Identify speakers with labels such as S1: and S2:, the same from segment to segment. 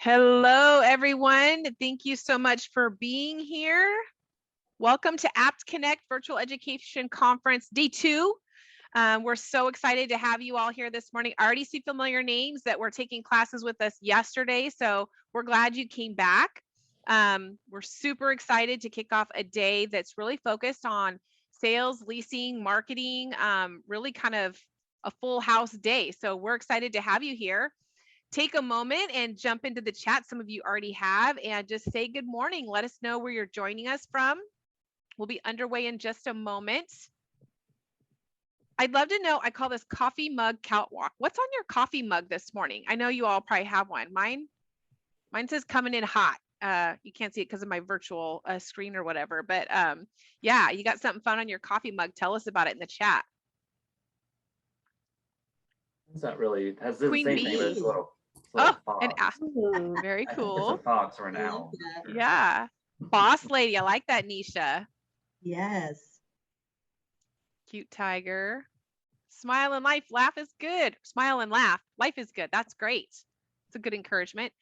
S1: Hello, everyone. Thank you so much for being here. Welcome to APTConnect Virtual Education Conference Day 2. We're so excited to have you all here this morning. I already see familiar names that were taking classes with us yesterday, so we're glad you came back. We're super excited to kick off a day that's really focused on sales, leasing, marketing, really kind of a full house day. So we're excited to have you here. Take a moment and jump into the chat. Some of you already have, and just say good morning. Let us know where you're joining us from. We'll be underway in just a moment. I'd love to know, I call this coffee mug catwalk. What's on your coffee mug this morning? I know you all probably have one. Mine says coming in hot. You can't see it because of my virtual screen or whatever, but yeah, you got something fun on your coffee mug. Tell us about it in the chat.
S2: It's not really, it has the
S1: Queen
S2: same
S1: bee.
S2: thing, but it's a little
S1: Oh,
S2: fox.
S1: an owl. Very
S2: I think it's
S1: cool.
S2: a fox or an owl.
S1: Yeah. Boss lady. I like that, Nisha.
S3: Yes.
S1: Cute tiger. Smile and life. Laugh is good. Smile and laugh. Life is good. That's great. It's a good encouragement.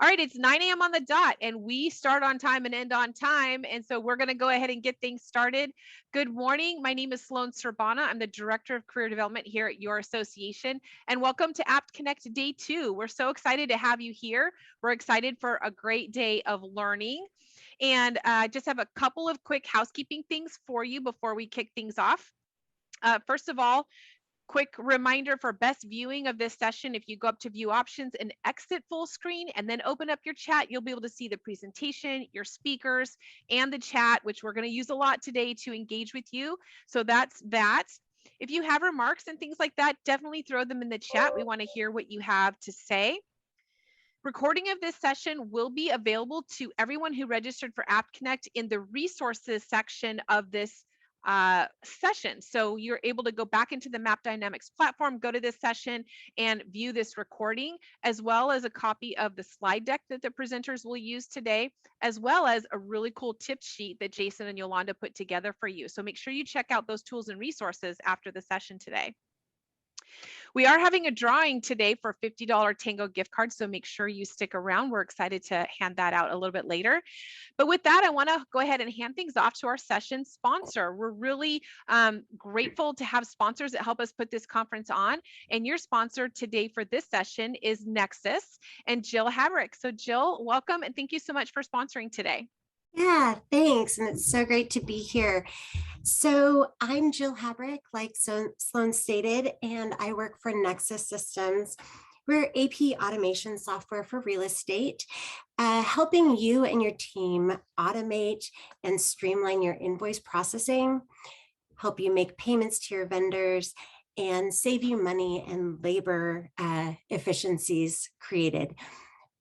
S1: All right, it's 9 a.m. on the dot, and we start on time and end on time. And so we're going to go ahead and get things started. Good morning. My name is Sloan Sorbana. I'm the Director of Career Development here at your association. And welcome to APTConnect Day 2. We're so excited to have you here. We're excited for a great day of learning. And I just have a couple of quick housekeeping things for you before we kick things off. First of all, quick reminder for best viewing of this session. If you go up to view options and exit full screen and then open up your chat, you'll be able to see the presentation, your speakers, and the chat, which we're going to use a lot today to engage with you. So that's that. If you have remarks and things like that, definitely throw them in the chat. We want to hear what you have to say. Recording of this session will be available to everyone who registered for APTConnect in the resources section of this session. So you're able to go back into the Map Dynamics platform, go to this session and view this recording, as well as a copy of the slide deck that the presenters will use today, as well as a really cool tip sheet that Jason and Yolanda put together for you. So make sure you check out those tools and resources after the session today. We are having a drawing today for a $50 Tango gift card, so make sure you stick around. We're excited to hand that out a little bit later. But with that, I want to go ahead and hand things off to our session sponsor. We're really grateful to have sponsors that help us put this conference on. And your sponsor today for this session is Nexus and Jill Haverick. So Jill, welcome, and thank you so much for sponsoring today.
S4: Yeah, thanks. And it's so great to be here. So I'm Jill Habrick, like Sloan stated, and I work for Nexus Systems. We're AP automation software for real estate, helping you and your team automate and streamline your invoice processing, help you make payments to your vendors, and save you money and labor efficiencies created.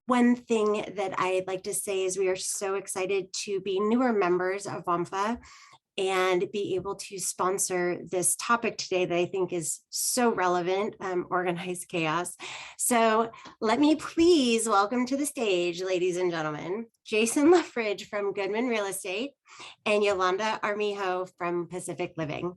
S4: One thing that I'd like to say is we are so excited to be newer members of WMFHA and be able to sponsor this topic today that I think is so relevant, organized chaos. So let me please welcome to the stage, ladies and gentlemen, Jason Loughridge from Goodman Real Estate and Yolanda Armijo from Pacific Living.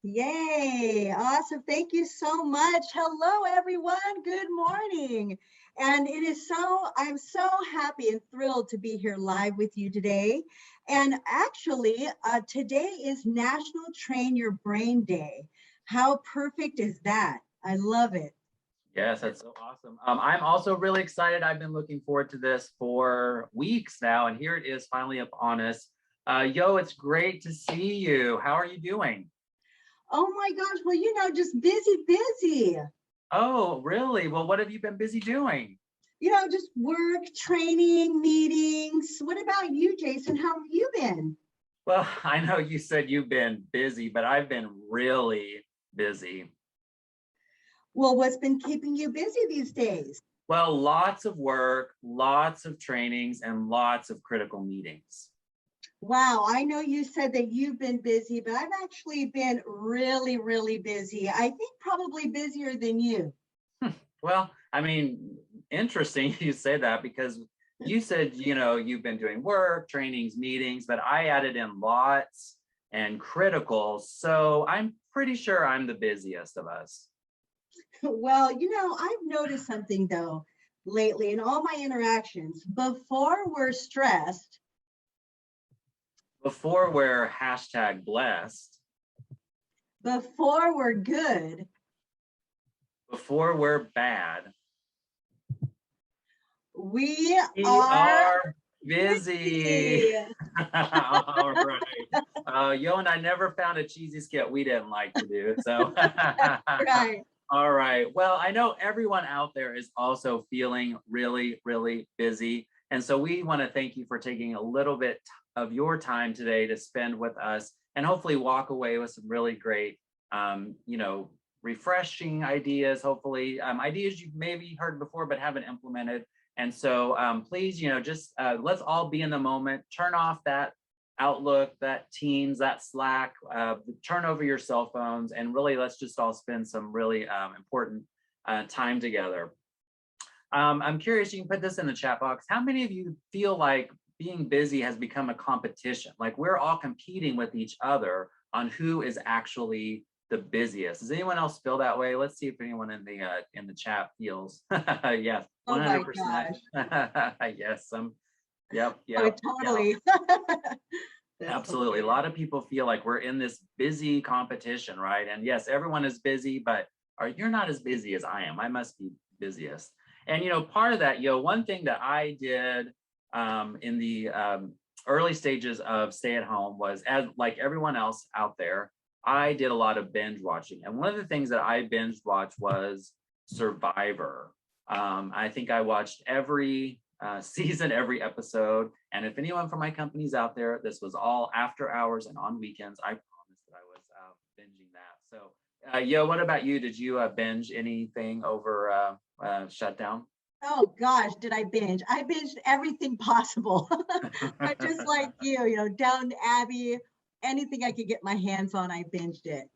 S3: Yay, awesome. Thank you so much. Hello, everyone. Good morning. And I'm so happy and thrilled to be here live with you today. And actually, today is National Train Your Brain Day. How perfect is that? I love it.
S2: Yes, that's so awesome. I'm also really excited. I've been looking forward to this for weeks now, and here it is finally upon us. Yo, it's great to see you. How are you doing?
S3: Oh my gosh, well, just busy.
S2: Oh, really? Well, what have you been busy doing?
S3: Just work, training, meetings. What about you, Jason? How have you been?
S2: Well, I know you said you've been busy, but I've been really busy.
S3: Well, what's been keeping you busy these days?
S2: Well, lots of work, lots of trainings, and lots of critical meetings.
S3: Wow, I know you said that you've been busy, but I've actually been really, really busy. I think probably busier than you.
S2: Well, I mean, interesting you say that because you said, you've been doing work, trainings, meetings, but I added in lots and critical. So I'm pretty sure I'm the busiest of us.
S3: Well, I've noticed something though. lately in all my interactions. Before we're stressed,
S2: before we're #blessed,
S3: before we're good,
S2: before we're bad,
S3: we
S2: we
S3: are
S2: are busy.
S3: busy.
S2: All right. Yo and I never found a cheesy skit we didn't like to do. So,
S3: Right.
S2: all right. Well, I know everyone out there is also feeling really, really busy. And so we want to thank you for taking a little bit of your time today to spend with us and hopefully walk away with some really great, refreshing ideas, hopefully ideas you've maybe heard before but haven't implemented. And so please, just let's all be in the moment, turn off that Outlook, that Teams, that Slack, turn over your cell phones, and really let's just all spend some really important time together. I'm curious, you can put this in the chat box. How many of you feel like being busy has become a competition? Like we're all competing with each other on who is actually the busiest. Does anyone else feel that way? Let's see if anyone in the chat feels. Yes, 100%.
S3: Oh my gosh.
S2: Yes, yep.
S3: Oh, totally.
S2: Absolutely. A lot of people feel like we're in this busy competition, right? And yes, everyone is busy, but you're not as busy as I am. I must be busiest. And part of that, one thing that I did in the early stages of stay at home was, as like everyone else out there, I did a lot of binge watching. And one of the things that I binge watched was Survivor. I think I watched every season, every episode. And if anyone from my company's out there, this was all after hours and on weekends. I promise that I was binging that. So, Yo, what about you? Did you binge anything over shutdown?
S3: Oh gosh, did I binge? I binged everything possible. But just like you, Downton Abbey, anything I could get my hands on, I binged it.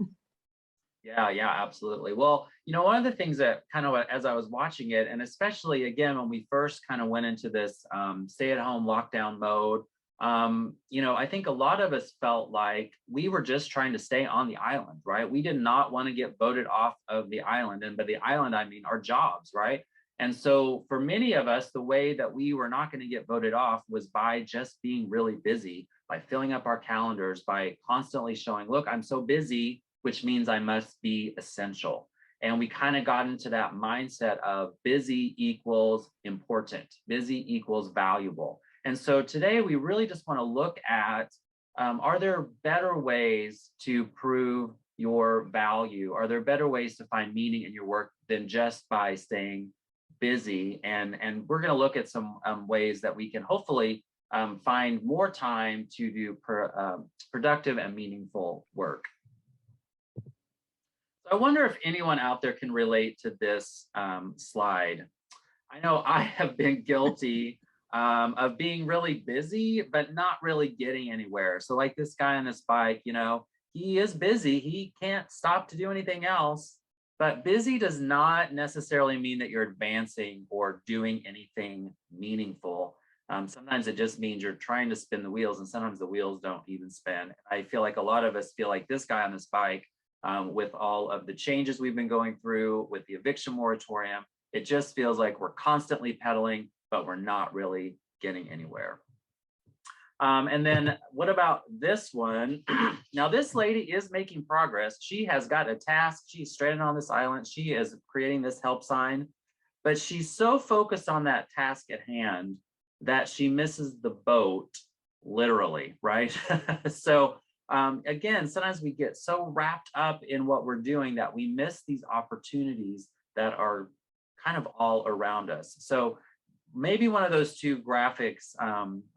S2: Yeah, absolutely. Well, one of the things that kind of as I was watching it, and especially again, when we first kind of went into this stay-at-home lockdown mode, I think a lot of us felt like we were just trying to stay on the island, right? We did not want to get voted off of the island. And by the island, I mean our jobs, right? And so for many of us, the way that we were not going to get voted off was by just being really busy, by filling up our calendars, by constantly showing, look, I'm so busy, which means I must be essential. And we kind of got into that mindset of busy equals important, busy equals valuable. And so today we really just want to look at, are there better ways to prove your value? Are there better ways to find meaning in your work than just by staying busy? And we're going to look at some ways that we can hopefully find more time to do productive and meaningful work. So I wonder if anyone out there can relate to this slide. I know I have been guilty of being really busy, but not really getting anywhere. So like this guy on this bike, he is busy. He can't stop to do anything else. But busy does not necessarily mean that you're advancing or doing anything meaningful. Sometimes it just means you're trying to spin the wheels, and sometimes the wheels don't even spin. I feel like a lot of us feel like this guy on this bike, with all of the changes we've been going through with the eviction moratorium, it just feels like we're constantly pedaling, but we're not really getting anywhere. And then what about this one? Now, this lady is making progress. She has got a task. She's stranded on this island. She is creating this help sign, but she's so focused on that task at hand that she misses the boat, literally, right? So again, sometimes we get so wrapped up in what we're doing that we miss these opportunities that are kind of all around us. So maybe one of those two graphics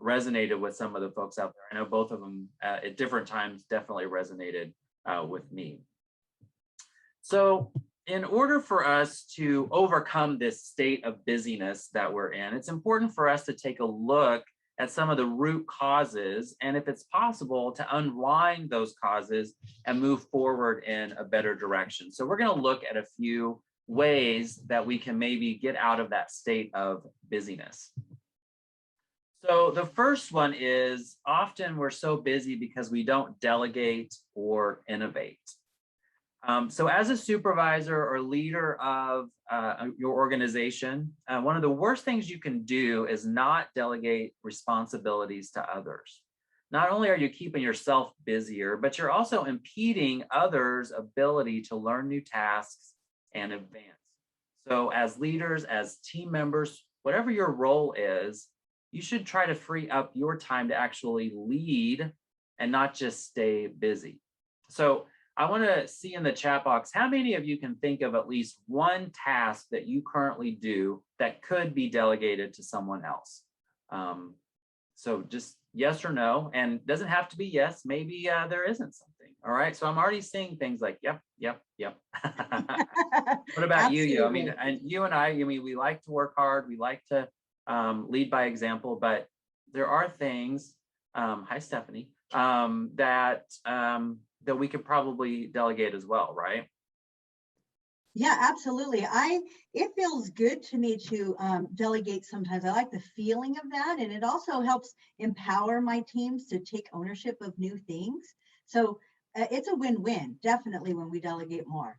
S2: resonated with some of the folks out there. I know both of them at different times definitely resonated with me. So in order for us to overcome this state of busyness that we're in, it's important for us to take a look at some of the root causes, and if it's possible, to unwind those causes and move forward in a better direction. So we're going to look at a few ways that we can maybe get out of that state of busyness. So the first one is often we're so busy because we don't delegate or innovate. So as a supervisor or leader of your organization, one of the worst things you can do is not delegate responsibilities to others. Not only are you keeping yourself busier, but you're also impeding others' ability to learn new tasks and advance. So as leaders, as team members, whatever your role is, you should try to free up your time to actually lead and not just stay busy. So I want to see in the chat box, how many of you can think of at least one task that you currently do that could be delegated to someone else? So just yes or no, and doesn't have to be yes, maybe there isn't something. All right, so I'm already seeing things like, yep. What about you? I mean, and you and I mean, we like to work hard, we like to lead by example, but there are things, hi Stephanie, that we could probably delegate as well, right?
S3: Yeah, absolutely. It feels good to me to delegate sometimes. I like the feeling of that. And it also helps empower my teams to take ownership of new things. So it's a win-win, definitely, when we delegate more.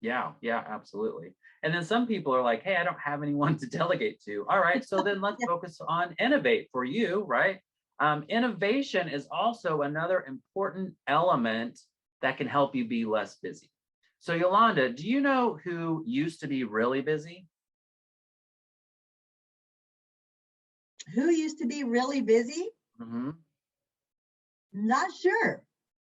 S2: Yeah, absolutely. And then some people are like, hey, I don't have anyone to delegate to. All right, so then let's focus on innovate for you, right? Innovation is also another important element that can help you be less busy. So Yolanda, do you know who used to be really busy?
S3: Who used to be really busy? Not sure.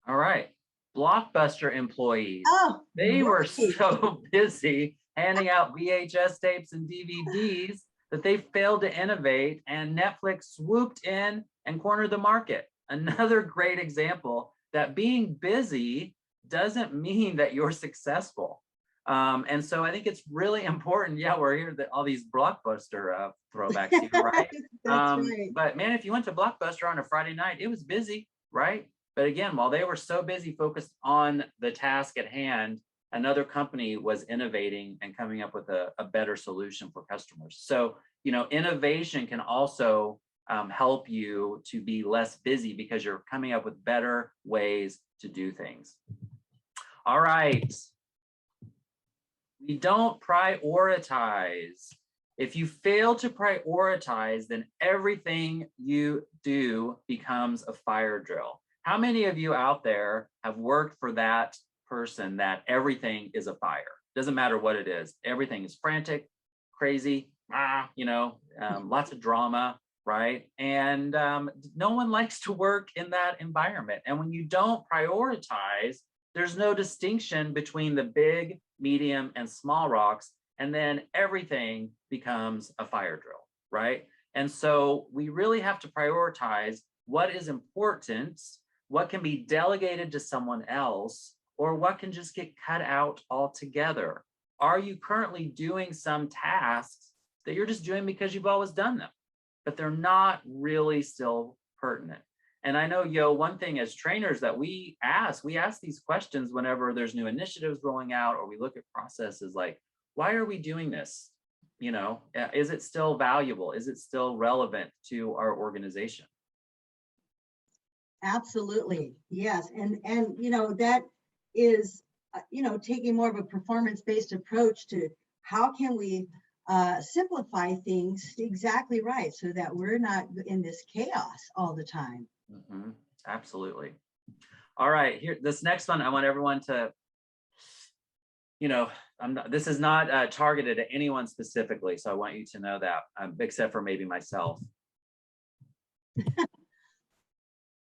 S2: All right. Blockbuster employees.
S3: Oh,
S2: they were so busy handing out VHS tapes and DVDs that they failed to innovate, and Netflix swooped in and cornered the market. Another great example that being busy doesn't mean that you're successful. And so I think it's really important. Yeah, we're here that all these Blockbuster throwbacks here, right?
S3: Right.
S2: But man, if you went to Blockbuster on a Friday night, it was busy, right? But again, while they were so busy focused on the task at hand, another company was innovating and coming up with a better solution for customers. So, you know, innovation can also help you to be less busy because you're coming up with better ways to do things. All right. We don't prioritize. If you fail to prioritize, then everything you do becomes a fire drill. How many of you out there have worked for that person that everything is a fire? Doesn't matter what it is. Everything is frantic, crazy, lots of drama, right? And no one likes to work in that environment. And when you don't prioritize, there's no distinction between the big, medium, and small rocks. And then everything becomes a fire drill, right? And so we really have to prioritize what is important, what can be delegated to someone else, or what can just get cut out altogether. Are you currently doing some tasks that you're just doing because you've always done them, but they're not really still pertinent? And I know, one thing as trainers that we ask these questions whenever there's new initiatives rolling out, or we look at processes like, why are we doing this? Is it still valuable? Is it still relevant to our organization?
S3: Absolutely. Yes. And that is, taking more of a performance-based approach to how can we simplify things exactly right so that we're not in this chaos all the time.
S2: Mm-hmm. Absolutely. All right, here, this next one, I want everyone to, this is not targeted at anyone specifically, so I want you to know that, except for maybe myself.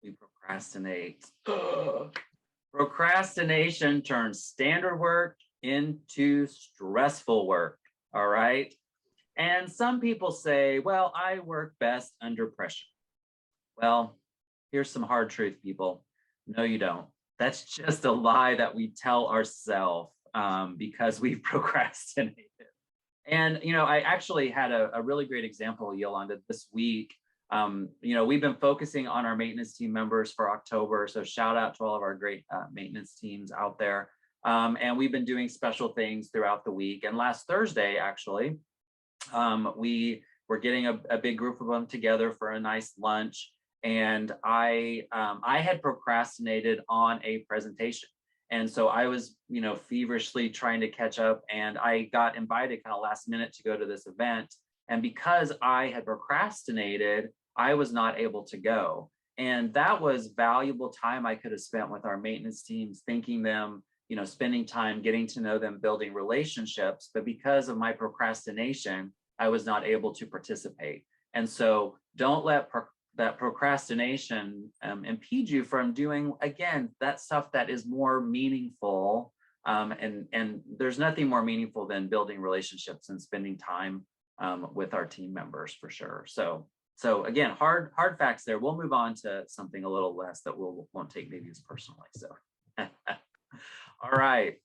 S2: We procrastinate. Procrastination turns standard work into stressful work, all right? And some people say, well, I work best under pressure. Well, here's some hard truth, people. No, you don't. That's just a lie that we tell ourselves because we've procrastinated. And, I actually had a really great example, Yolanda, this week. We've been focusing on our maintenance team members for October. So shout out to all of our great maintenance teams out there. And we've been doing special things throughout the week. And last Thursday, actually, we were getting a big group of them together for a nice lunch. And I had procrastinated on a presentation. And so I was, feverishly trying to catch up, and I got invited kind of last minute to go to this event. And because I had procrastinated, I was not able to go. And that was valuable time I could have spent with our maintenance teams, thanking them, spending time, getting to know them, building relationships. But because of my procrastination, I was not able to participate. And so don't let that procrastination impede you from doing, again, that stuff that is more meaningful. And there's nothing more meaningful than building relationships and spending time with our team members, for sure. So again, hard facts there. We'll move on to something a little less that won't take maybe as personally. So, all right.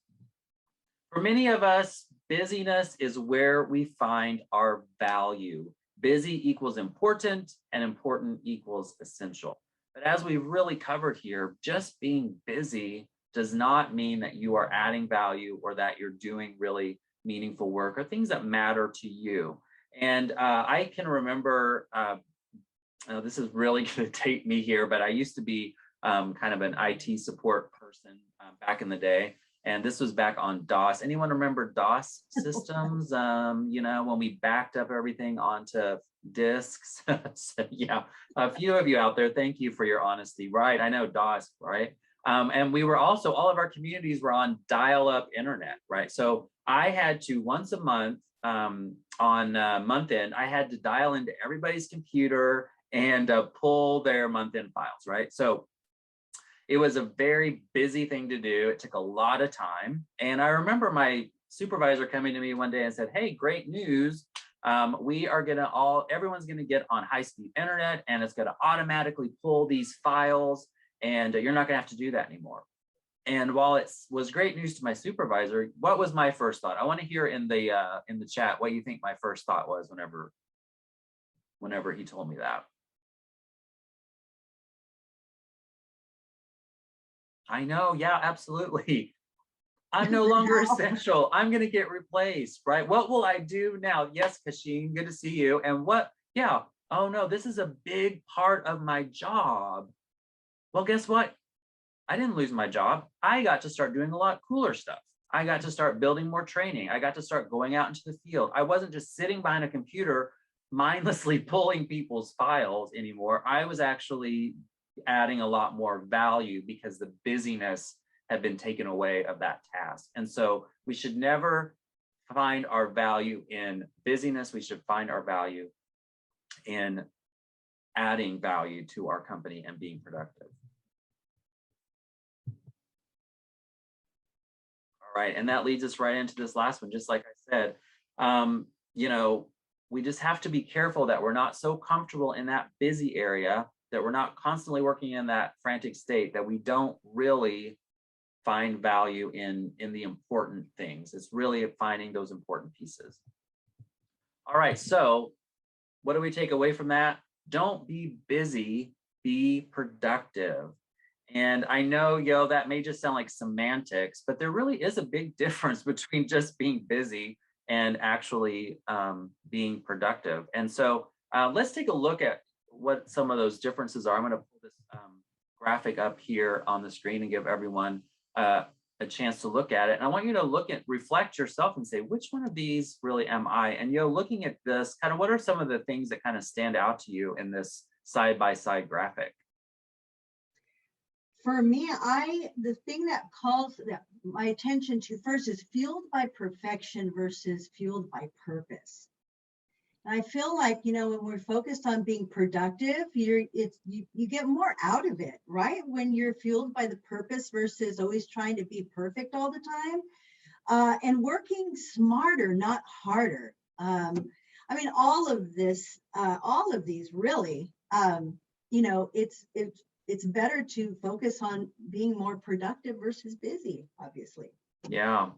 S2: For many of us, busyness is where we find our value. Busy equals important, and important equals essential. But as we've really covered here, just being busy does not mean that you are adding value or that you're doing really meaningful work or things that matter to you. And I can remember, this is really going to date me here, but I used to be kind of an IT support person back in the day. And this was back on DOS. Anyone remember DOS systems? When we backed up everything onto disks. So, yeah, a few of you out there, thank you for your honesty. Right, I know DOS, right? And we were also, all of our communities were on dial-up internet, right? So I had to, once a month, on month end, I had to dial into everybody's computer and pull their month end files, right? So it was a very busy thing to do. It took a lot of time. And I remember my supervisor coming to me one day and said, hey, great news. Everyone's gonna get on high-speed internet, and it's gonna automatically pull these files, and you're not gonna have to do that anymore. And while it was great news to my supervisor, what was my first thought? I want to hear in the chat what you think my first thought was whenever he told me that. I know, yeah, absolutely. I'm no longer essential. I'm going to get replaced, right? What will I do now? Yes, Kasheen, good to see you. And oh no, this is a big part of my job. Well, guess what? I didn't lose my job. I got to start doing a lot cooler stuff. I got to start building more training. I got to start going out into the field. I wasn't just sitting behind a computer mindlessly pulling people's files anymore. I was actually adding a lot more value because the busyness had been taken away of that task. And so we should never find our value in busyness. We should find our value in adding value to our company and being productive. All right, and that leads us right into this last one. Just like I said, we just have to be careful that we're not so comfortable in that busy area, that we're not constantly working in that frantic state, that we don't really find value in the important things. It's really finding those important pieces. All right, so what do we take away from that? Don't be busy, be productive. And I know, that may just sound like semantics, but there really is a big difference between just being busy and actually being productive. And so let's take a look at what some of those differences are. I'm going to pull this graphic up here on the screen and give everyone a chance to look at it. And I want you to reflect yourself and say, which one of these really am I? And looking at this, kind of what are some of the things that kind of stand out to you in this side-by-side graphic?
S3: For me, the thing that calls my attention to first is fueled by perfection versus fueled by purpose. And I feel like, when we're focused on being productive, you get more out of it, right? When you're fueled by the purpose versus always trying to be perfect all the time, and working smarter, not harder. All of these really, it's better to focus on being more productive versus busy, obviously.
S2: Yeah,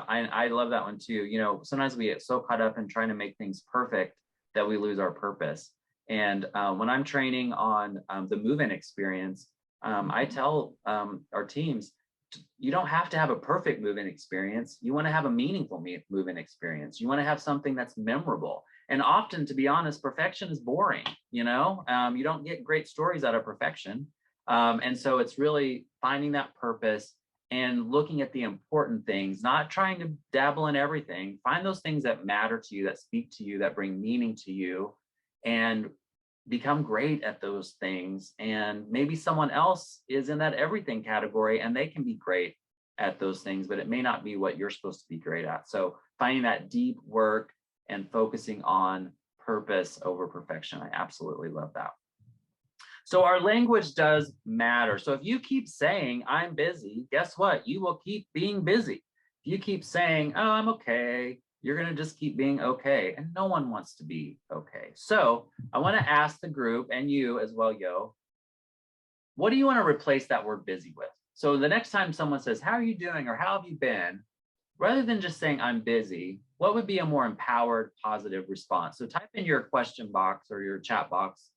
S2: I love that one too. Sometimes we get so caught up in trying to make things perfect that we lose our purpose. And when I'm training on the move-in experience, I tell our teams, you don't have to have a perfect move-in experience. You want to have a meaningful move-in experience. You want to have something that's memorable. And often, to be honest, perfection is boring. You don't get great stories out of perfection. And so it's really finding that purpose and looking at the important things, not trying to dabble in everything. Find those things that matter to you, that speak to you, that bring meaning to you, and become great at those things. And maybe someone else is in that everything category and they can be great at those things, but it may not be what you're supposed to be great at. So finding that deep work and focusing on purpose over perfection. I absolutely love that. So our language does matter. So if you keep saying, I'm busy, guess what? You will keep being busy. If you keep saying, oh, I'm okay, you're going to just keep being okay. And no one wants to be okay. So I want to ask the group and you as well, Yo, what do you want to replace that word busy with? So the next time someone says, how are you doing? Or how have you been? Rather than just saying, I'm busy, what would be a more empowered, positive response? So type in your question box or your chat box.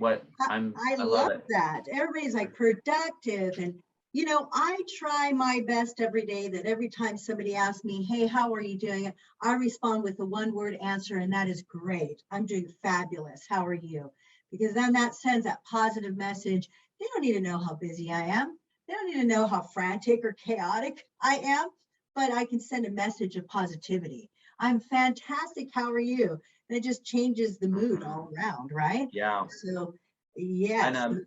S3: I love that. Everybody's like productive. And, you know, I try my best every day that every time somebody asks me, hey, how are you doing? I respond with a one-word answer, and that is great. I'm doing fabulous. How are you? Because then that sends that positive message. They don't need to know how busy I am. They don't need to know how frantic or chaotic I am, but I can send a message of positivity. I'm fantastic. How are you? And it just changes the mood all around, right?
S2: Yeah.
S3: So, yes.
S2: And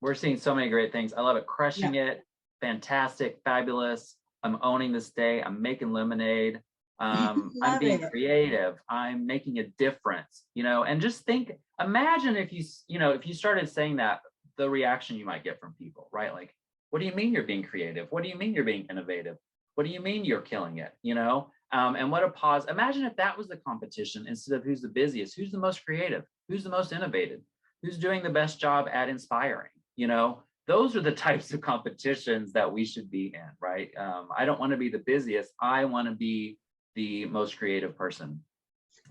S2: we're seeing so many great things. I love it. Crushing it. Fantastic. Fabulous. I'm owning this day. I'm making lemonade. I'm being creative. I'm making a difference, you know, and just think, imagine if if you started saying that, the reaction you might get from people, right? Like, what do you mean you're being creative? What do you mean you're being innovative? What do you mean you're killing it? You know? And what a pause. Imagine if that was the competition instead of who's the busiest, who's the most creative, who's the most innovative, who's doing the best job at inspiring, you know? Those are the types of competitions that we should be in, right? I don't want to be the busiest. I want to be the most creative person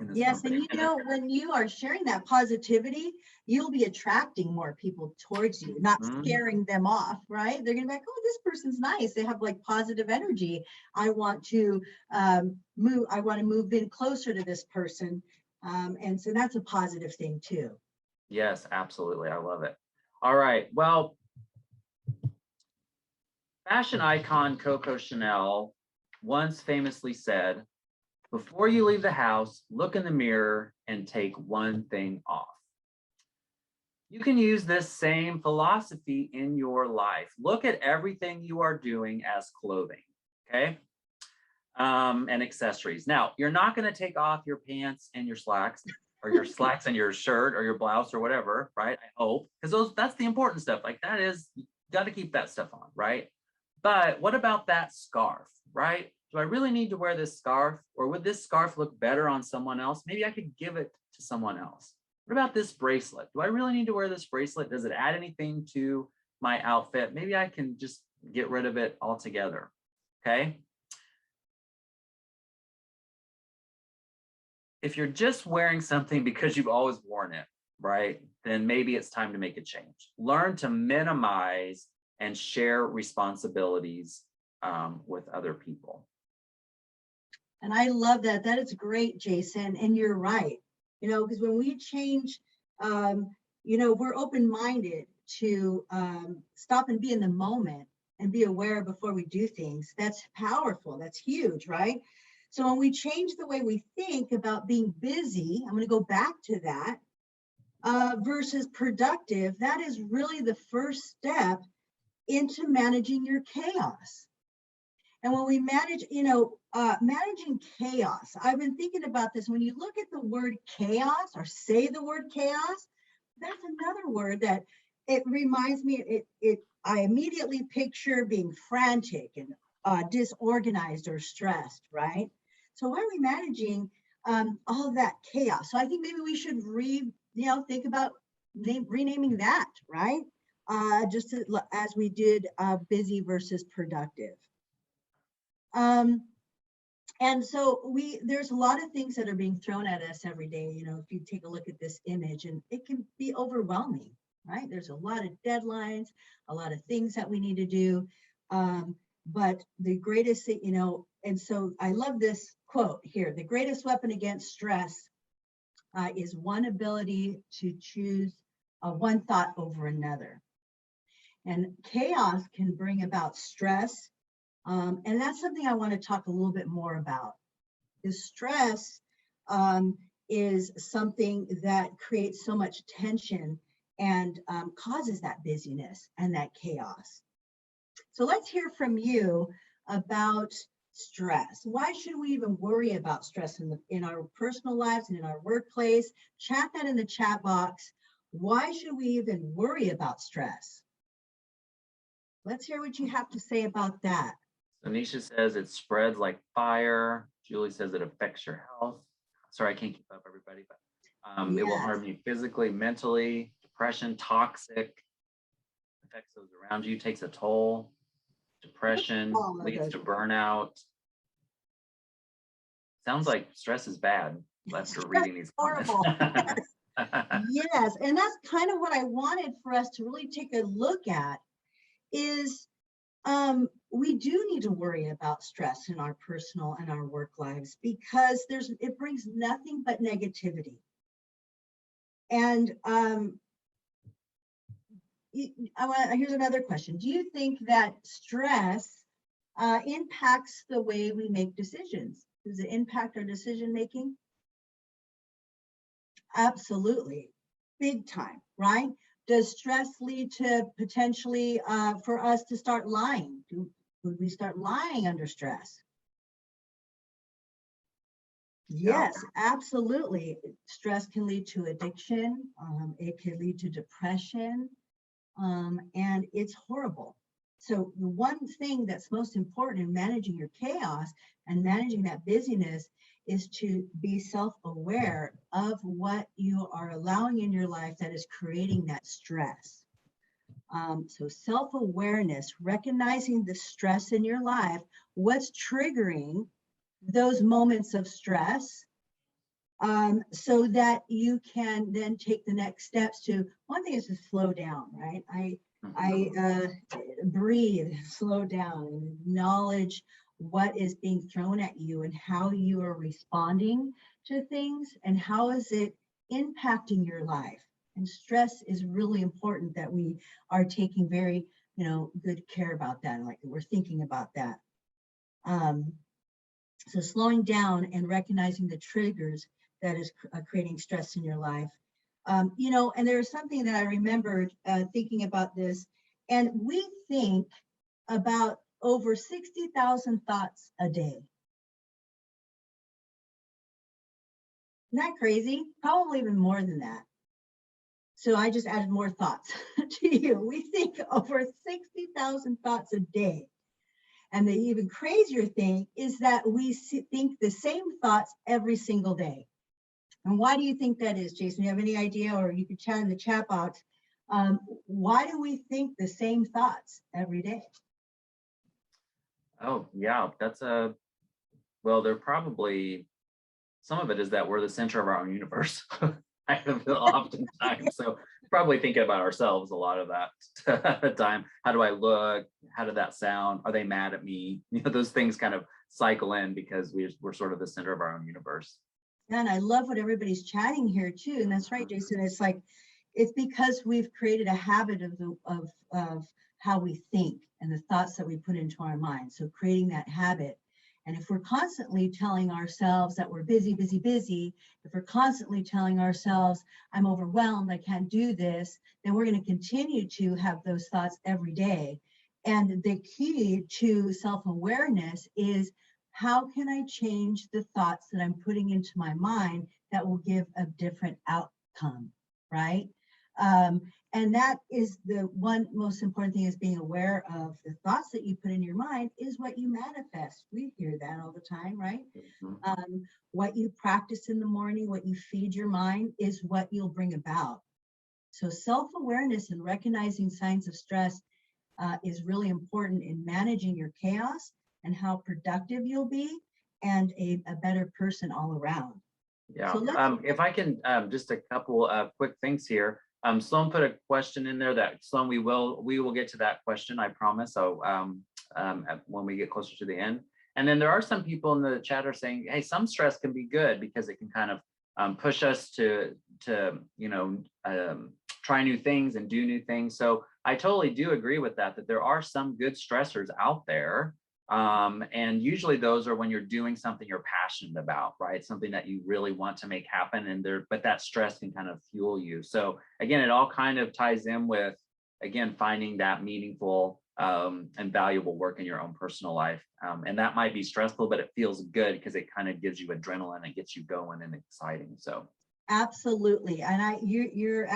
S2: in this company.
S3: And you know, when you are sharing that positivity, you'll be attracting more people towards you, not scaring them off, right? They're gonna be like, oh, this person's nice. They have like positive energy. I want to move in closer to this person. And so that's a positive thing too.
S2: Yes, absolutely. I love it. All right. Well, fashion icon Coco Chanel once famously said, before you leave the house, look in the mirror and take one thing off. You can use this same philosophy in your life. Look at everything you are doing as clothing, okay? And accessories. Now, you're not going to take off your pants and your slacks, or your slacks and your shirt or your blouse or whatever, right? I hope, because that's the important stuff. Like that is, you got to keep that stuff on, right? But what about that scarf, right? Do I really need to wear this scarf, or would this scarf look better on someone else? Maybe I could give it to someone else. What about this bracelet? Do I really need to wear this bracelet? Does it add anything to my outfit? Maybe I can just get rid of it altogether, okay? If you're just wearing something because you've always worn it, right, then maybe it's time to make a change. Learn to minimize and share responsibilities with other people.
S3: And I love that. That is great, Jason. And you're right. You know, because when we change, you know, we're open-minded to stop and be in the moment and be aware before we do things. That's powerful. That's huge, right? So when we change the way we think about being busy, I'm going to go back to that, versus productive, that is really the first step into managing your chaos. And when we manage, you know, managing chaos, I've been thinking about this. When you look at the word chaos or say the word chaos, that's another word that it reminds me, I immediately picture being frantic and disorganized or stressed, right? So why are we managing all of that chaos? So I think maybe we should think about renaming that, right? Just as we did busy versus productive. And so there's a lot of things that are being thrown at us every day. You know, if you take a look at this image, and it can be overwhelming, right? There's a lot of deadlines, a lot of things that we need to do. But the greatest thing, you know, and so I love this quote here: the greatest weapon against stress is one ability to choose one thought over another. And chaos can bring about stress. And that's something I want to talk a little bit more about. Because stress is something that creates so much tension and causes that busyness and that chaos. So let's hear from you about stress. Why should we even worry about stress in our personal lives and in our workplace? Chat that in the chat box. Why should we even worry about stress? Let's hear what you have to say about that.
S2: So Nisha says it spreads like fire. Julie says it affects your health. Sorry, I can't keep up, everybody, but it will harm you physically, mentally. Depression, toxic, affects those around you, takes a toll. Depression leads to burnout. Sounds like stress is bad after reading these comments.
S3: Yes, and that's kind of what I wanted for us to really take a look at is we do need to worry about stress in our personal and our work lives because it brings nothing but negativity. And here's another question. Do you think that stress impacts the way we make decisions? Does it impact our decision making? Absolutely, big time, right? Does stress lead to potentially for us to start lying? Would we start lying under stress? Yes, absolutely. Stress can lead to addiction. It can lead to depression, and it's horrible. So the one thing that's most important in managing your chaos and managing that busyness is to be self-aware of what you are allowing in your life that is creating that stress. So self-awareness, recognizing the stress in your life, what's triggering those moments of stress, so that you can then take the next steps to, one thing is to slow down, right? I breathe, slow down, and acknowledge what is being thrown at you and how you are responding to things and how is it impacting your life. And stress is really important that we are taking very, good care about that. Like we're thinking about that. So slowing down and recognizing the triggers that is creating stress in your life. And there's something that I remembered thinking about this, and we think about over 60,000 thoughts a day. Isn't that crazy? Probably even more than that. So I just added more thoughts to you. We think over 60,000 thoughts a day. And the even crazier thing is that we think the same thoughts every single day. And why do you think that is, Jason? You have any idea, or you could chat in the chat box. Why do we think the same thoughts every day?
S2: Oh, yeah, well, they're probably, some of it is that we're the center of our own universe. I have oftentimes, so probably thinking about ourselves a lot of that time. How do I look? How did that sound? Are they mad at me? Those things kind of cycle in because we're sort of the center of our own universe.
S3: And I love what everybody's chatting here too. And that's right, Jason. It's because we've created a habit of how we think and the thoughts that we put into our minds. So creating that habit. And if we're constantly telling ourselves that we're busy, busy, busy, if we're constantly telling ourselves, I'm overwhelmed, I can't do this, then we're going to continue to have those thoughts every day. And the key to self-awareness is, how can I change the thoughts that I'm putting into my mind that will give a different outcome, right? And that is the one most important thing, is being aware of the thoughts that you put in your mind is what you manifest. We hear that all the time, right? Mm-hmm. What you practice in the morning, what you feed your mind is what you'll bring about. So self-awareness and recognizing signs of stress is really important in managing your chaos and how productive you'll be and a better person all around.
S2: Yeah, so if I can, just a couple of quick things here. Sloan put a question in there that, Sloan, we will get to that question, I promise. So when we get closer to the end. And then there are some people in the chat are saying, hey, some stress can be good because it can kind of push us to try new things and do new things. So I totally do agree with that, that there are some good stressors out there. And usually those are when you're doing something you're passionate about, right? Something that you really want to make happen, and but that stress can kind of fuel you. So again, it all kind of ties in with, again, finding that meaningful and valuable work in your own personal life. And that might be stressful, but it feels good because it kind of gives you adrenaline and gets you going and exciting. So
S3: absolutely. And you're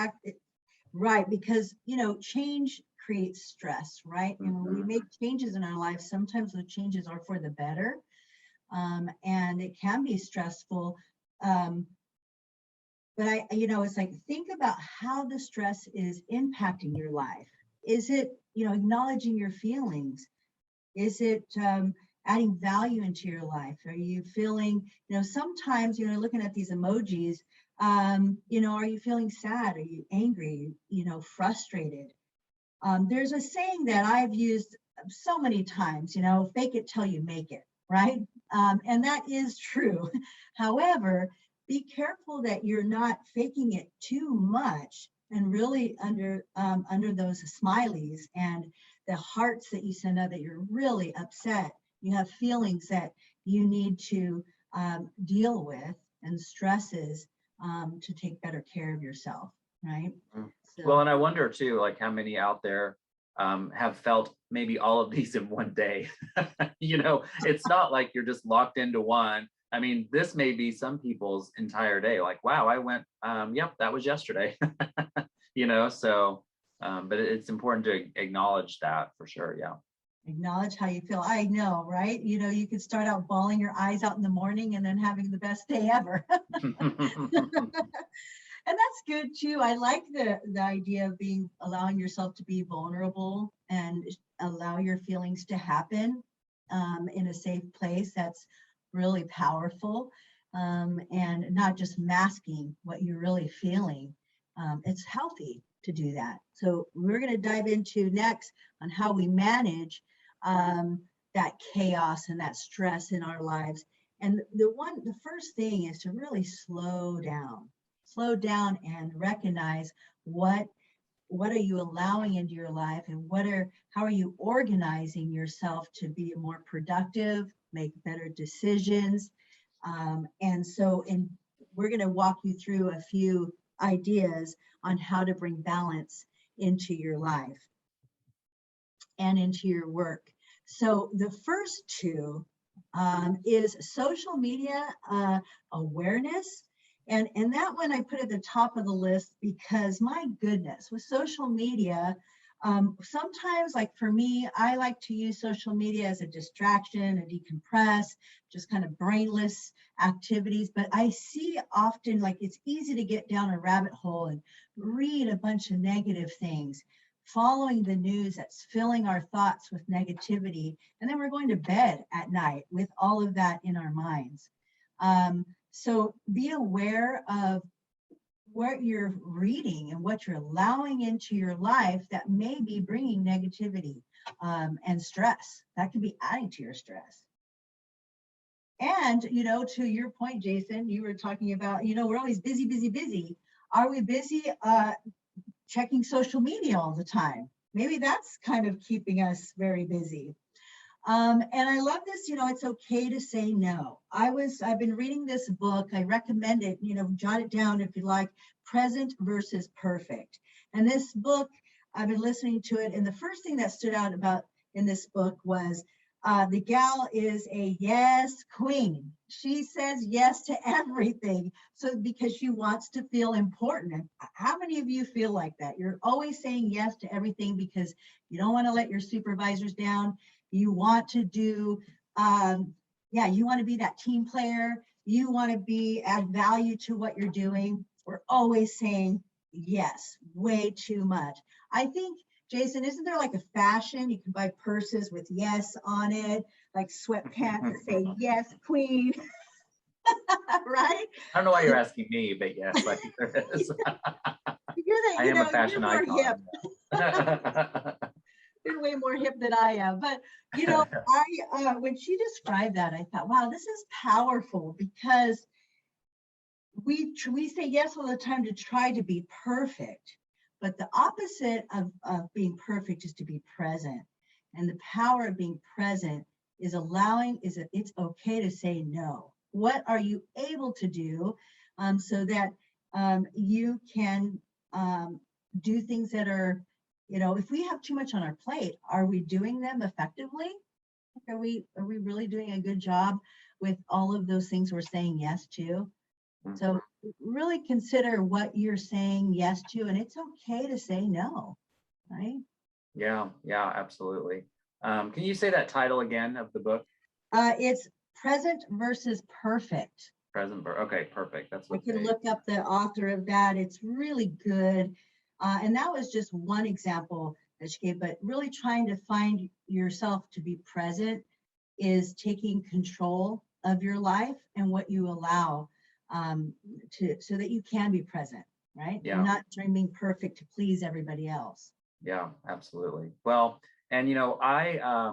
S3: right, because change creates stress, right? And when we make changes in our lives, sometimes the changes are for the better, and it can be stressful. But it's like, think about how the stress is impacting your life. Is it, acknowledging your feelings? Is it adding value into your life? Are you feeling, sometimes, looking at these emojis, are you feeling sad? Are you angry? Frustrated? There's a saying that I've used so many times, fake it till you make it, right? And that is true. However, be careful that you're not faking it too much, and really under those smileys and the hearts that you send out that you're really upset. You have feelings that you need to deal with, and stresses to take better care of yourself, right? So,
S2: well, and I wonder too, like how many out there have felt maybe all of these in one day. It's not like you're just locked into one. I mean, this may be some people's entire day. Like, wow, I went, yep, that was yesterday. So, but it's important to acknowledge that for sure. Yeah.
S3: Acknowledge how you feel. I know, right? You could start out bawling your eyes out in the morning and then having the best day ever. And that's good too. I like the idea of allowing yourself to be vulnerable and allow your feelings to happen in a safe place. That's really powerful, and not just masking what you're really feeling. It's healthy to do that. So we're going to dive into next on how we manage that chaos and that stress in our lives. And the first thing is to really slow down and recognize what are you allowing into your life, and how are you organizing yourself to be more productive, make better decisions. And we're going to walk you through a few ideas on how to bring balance into your life and into your work. So the first two is social media awareness. And that one I put at the top of the list because, my goodness, with social media, sometimes, like for me, I like to use social media as a distraction, a decompress, just kind of brainless activities. But I see often, like, it's easy to get down a rabbit hole and read a bunch of negative things, following the news that's filling our thoughts with negativity. And then we're going to bed at night with all of that in our minds. So be aware of what you're reading and what you're allowing into your life that may be bringing negativity and stress. That could be adding to your stress. And, to your point, Jason, you were talking about, we're always busy, busy, busy. Are we busy checking social media all the time? Maybe that's kind of keeping us very busy. And I love this, it's okay to say no. I've been reading this book. I recommend it, jot it down if you like, Present versus Perfect. And this book, I've been listening to it. And the first thing that stood out about in this book was the gal is a yes queen. She says yes to everything. So because she wants to feel important. And how many of you feel like that? You're always saying yes to everything because you don't want to let your supervisors down. You want to do, you want to be that team player. You want to add value to what you're doing. We're always saying yes, way too much. I think, Jason, isn't there like a fashion? You can buy purses with yes on it, like sweatpants that say yes, queen. Right?
S2: I don't know why you're asking me, but yes, I think there is. I am a fashion icon.
S3: You're way more hip than I am. But, when she described that, I thought, wow, this is powerful, because we say yes all the time to try to be perfect. But the opposite of being perfect is to be present. And the power of being present is it's okay to say no. What are you able to do so that you can do things that are, if we have too much on our plate, are we doing them effectively? Are we really doing a good job with all of those things we're saying yes to? So really consider what you're saying yes to, and it's okay to say no, right?
S2: Yeah, absolutely. Can you say that title again of the book?
S3: It's Present versus Perfect.
S2: Okay, perfect. That's what
S3: you can look up the author of that. It's really good. And that was just one example that she gave, but really trying to find yourself to be present is taking control of your life and what you allow so that you can be present, right?
S2: Yeah.
S3: You're not trying to be perfect to please everybody else.
S2: Yeah, absolutely. Well, and I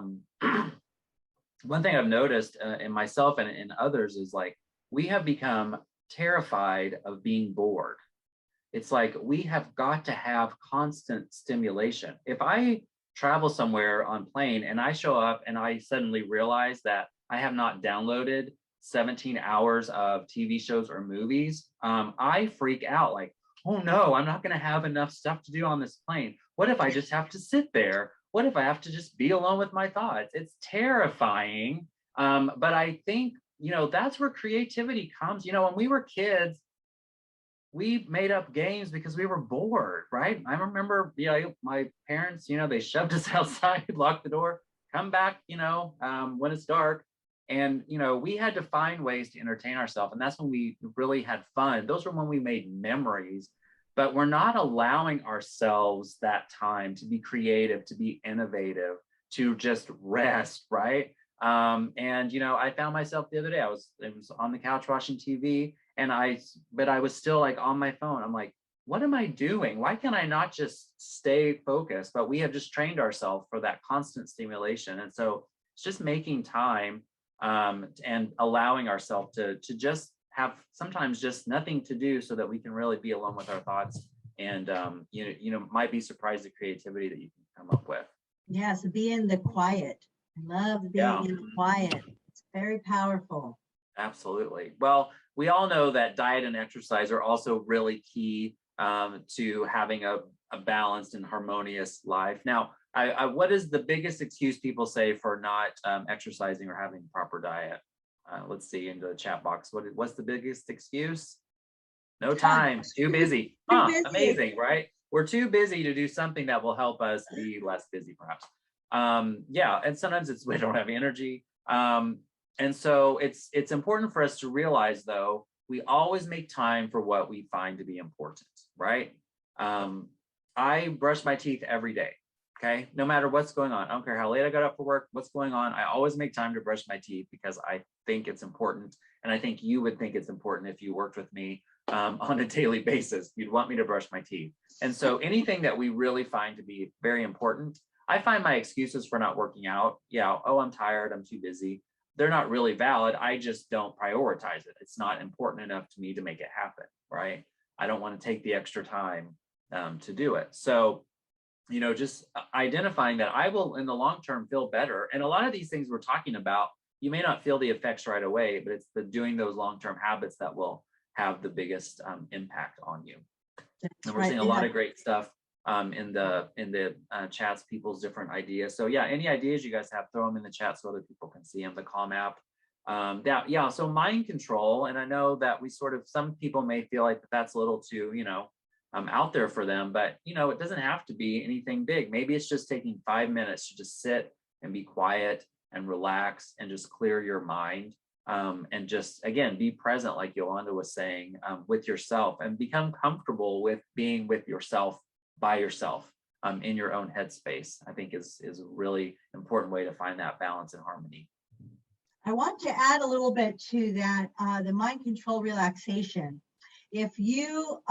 S2: one thing I've noticed in myself and in others is like we have become terrified of being bored. It's like we have got to have constant stimulation. If I travel somewhere on plane and I show up and I suddenly realize that I have not downloaded 17 hours of TV shows or movies, I freak out like, oh no, I'm not going to have enough stuff to do on this plane. What if I just have to sit there? What if I have to just be alone with my thoughts? It's terrifying. But I think, that's where creativity comes. When we were kids, we made up games because we were bored, right? I remember, my parents, they shoved us outside, locked the door, come back, when it's dark. And, we had to find ways to entertain ourselves. And that's when we really had fun. Those were when we made memories, but we're not allowing ourselves that time to be creative, to be innovative, to just rest, right? And, I found myself the other day, I was on the couch watching TV but I was still like on my phone. I'm like, what am I doing? Why can't I not just stay focused? But we have just trained ourselves for that constant stimulation. And so it's just making time and allowing ourselves to just have sometimes just nothing to do so that we can really be alone with our thoughts. And, might be surprised at creativity that you can come up with.
S3: Yeah, so be in the quiet. I love being in the quiet. It's very powerful.
S2: Absolutely. Well, we all know that diet and exercise are also really key to having a balanced and harmonious life. Now, what is the biggest excuse people say for not exercising or having a proper diet? Let's see into the chat box. What's the biggest excuse? No time, too busy. Amazing, right? We're too busy to do something that will help us be less busy, perhaps. Yeah, and sometimes we don't have energy. And so it's important for us to realize, though, we always make time for what we find to be important, right? I brush my teeth every day, okay? No matter what's going on. I don't care how late I got up for work, what's going on. I always make time to brush my teeth because I think it's important. And I think you would think it's important if you worked with me on a daily basis. You'd want me to brush my teeth. And so anything that we really find to be very important, I find my excuses for not working out. Yeah, oh, I'm tired, I'm too busy. They're not really valid. I just don't prioritize it. It's not important enough to me to make it happen, right? I don't want to take the extra time to do it. So, just identifying that I will in the long term feel better. And a lot of these things we're talking about, you may not feel the effects right away, but it's doing those long-term habits that will have the biggest impact on you. And we're seeing a lot of great stuff in the chats, people's different ideas. So yeah, any ideas you guys have, throw them in the chat so other people can see them. The Calm app. So mind control. And I know that some people may feel like that's a little too, out there for them, but it doesn't have to be anything big. Maybe it's just taking 5 minutes to just sit and be quiet and relax and just clear your mind. And just, again, be present, like Yolanda was saying, with yourself, and become comfortable with being with yourself, by yourself, in your own headspace. I think is a really important way to find that balance and harmony.
S3: I want to add a little bit to that, the mind control relaxation. If you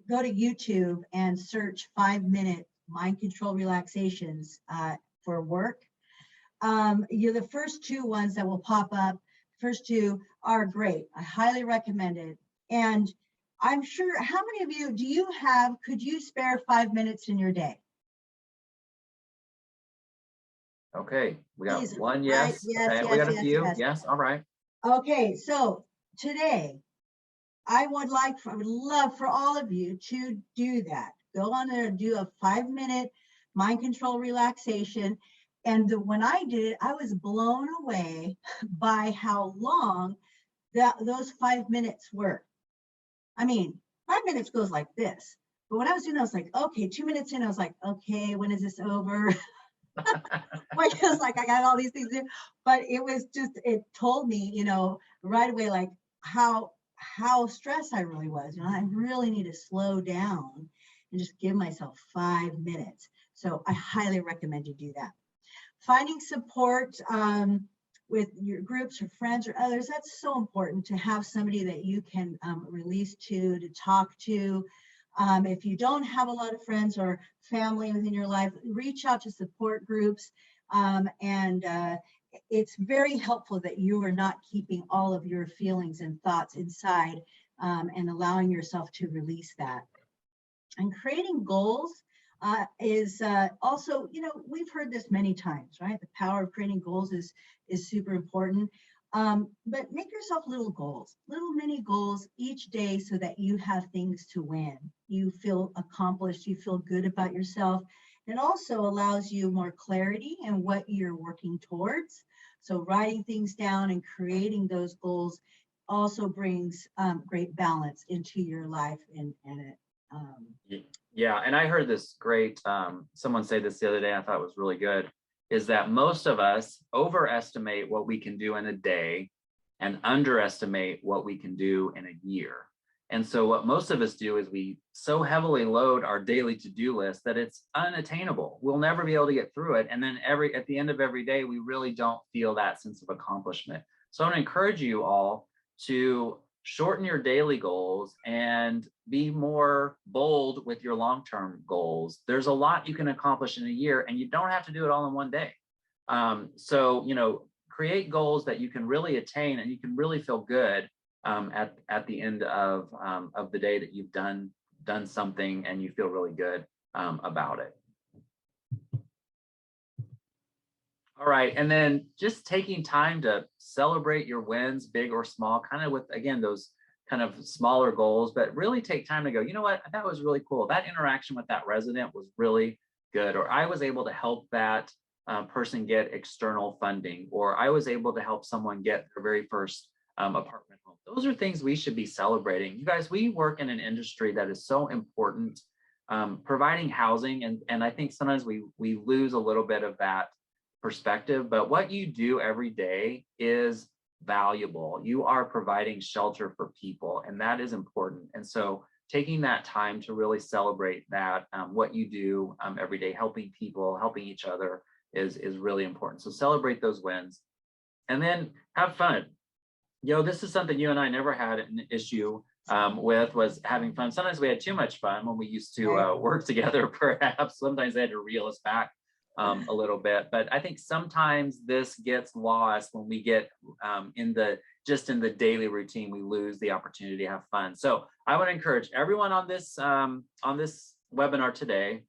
S3: go to YouTube and search 5-minute mind control relaxations for work, you're the first two ones that will pop up. First two are great. I highly recommend it. And I'm sure, how many of you could you spare 5 minutes in your day?
S2: Okay, we got
S3: Please,
S2: one
S3: right?
S2: yes.
S3: Yes,
S2: Okay, we
S3: yes,
S2: got a
S3: yes,
S2: few.
S3: yes.
S2: Yes, all right.
S3: Okay, so today, I would love for all of you to do that. Go on there and do a 5-minute mind control relaxation. And when I did it, I was blown away by how long those 5 minutes were. I mean, 5 minutes goes like this. But when I was doing it, I was like, okay, 2 minutes in, I was like, okay, when is this over? Like, it was like, I got all these things in. But it was just, it told me, you know, right away, like how stressed I really was. You know, I really need to slow down and just give myself 5 minutes. So I highly recommend you do that. Finding support with your groups or friends or others, that's so important to have somebody that you can release to talk to. If you don't have a lot of friends or family within your life, reach out to support groups. It's very helpful that you are not keeping all of your feelings and thoughts inside and allowing yourself to release that. And creating goals is also, you know, we've heard this many times, right? The power of creating goals is super important. But make yourself little goals, little mini goals each day so that you have things to win. You feel accomplished, you feel good about yourself. It also allows you more clarity in what you're working towards. So writing things down and creating those goals also brings great balance into your life
S2: Yeah, and I heard this great, someone say this the other day, I thought it was really good, is that most of us overestimate what we can do in a day and underestimate what we can do in a year. And so what most of us do is we so heavily load our daily to-do list that it's unattainable. We'll never be able to get through it. And then at the end of every day, we really don't feel that sense of accomplishment. So I want to encourage you all to shorten your daily goals and be more bold with your long-term goals. There's a lot you can accomplish in a year, and you don't have to do it all in one day. So, you know, create goals that you can really attain and you can really feel good at the end of the day that you've done something and you feel really good about it. All right, and then just taking time to celebrate your wins, big or small, kind of with, again, those kind of smaller goals, but really take time to go, you know what, that was really cool. That interaction with that resident was really good, or I was able to help that person get external funding, or I was able to help someone get their very first apartment home. Those are things we should be celebrating. You guys, we work in an industry that is so important, providing housing, and I think sometimes we lose a little bit of that perspective, but what you do every day is valuable. You are providing shelter for people, and that is important. And so taking that time to really celebrate that, what you do every day, helping people, helping each other is really important. So celebrate those wins and then have fun. You know, this is something you and I never had an issue with, was having fun. Sometimes we had too much fun when we used to work together, perhaps. Sometimes they had to reel us back a little bit, but I think sometimes this gets lost when we get in the daily routine. We lose the opportunity to have fun. So I want to encourage everyone on this webinar today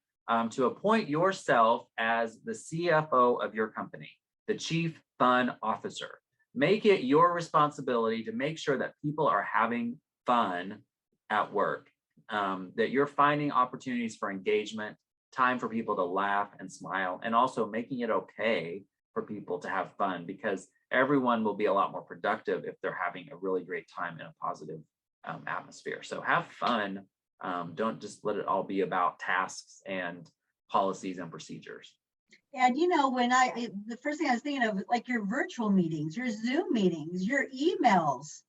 S2: to appoint yourself as the CFO of your company, the Chief Fun Officer. Make it your responsibility to make sure that people are having fun at work, that you're finding opportunities for engagement, time for people to laugh and smile, and also making it okay for people to have fun, because everyone will be a lot more productive if they're having a really great time in a positive atmosphere. So have fun. Don't just let it all be about tasks and policies and procedures.
S3: And you know, when the first thing I was thinking of, like your virtual meetings, your Zoom meetings, your emails.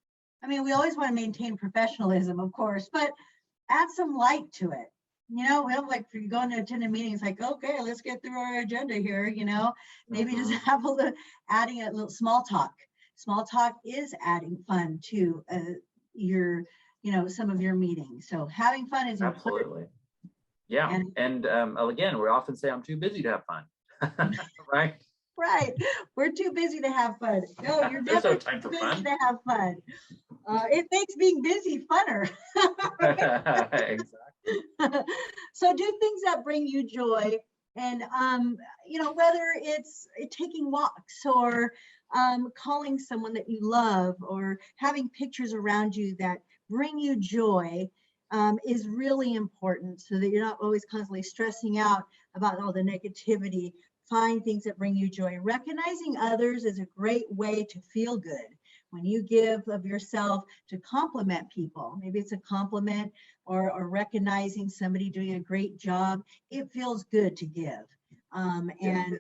S3: I mean, we always want to maintain professionalism, of course, but add some light to it. You know, we have, like, if you're going to attend a meeting, it's like, okay, let's get through our agenda here, you know, maybe just have adding a little small talk. Small talk is adding fun to your, you know, some of your meetings. So having fun is important.
S2: Absolutely. Yeah. And again, we often say, I'm too busy to have fun. Right?
S3: Right. We're too busy to have fun. No, you're
S2: There's no
S3: never
S2: time
S3: too
S2: for
S3: busy
S2: fun.
S3: to have fun. It makes being busy funner.
S2: Exactly.
S3: So do things that bring you joy, and whether it's taking walks or calling someone that you love or having pictures around you that bring you joy is really important, so that you're not always constantly stressing out about all the negativity. Find things that bring you joy. Recognizing others is a great way to feel good. When you give of yourself to compliment people, maybe it's a compliment or recognizing somebody doing a great job, it feels good to give. And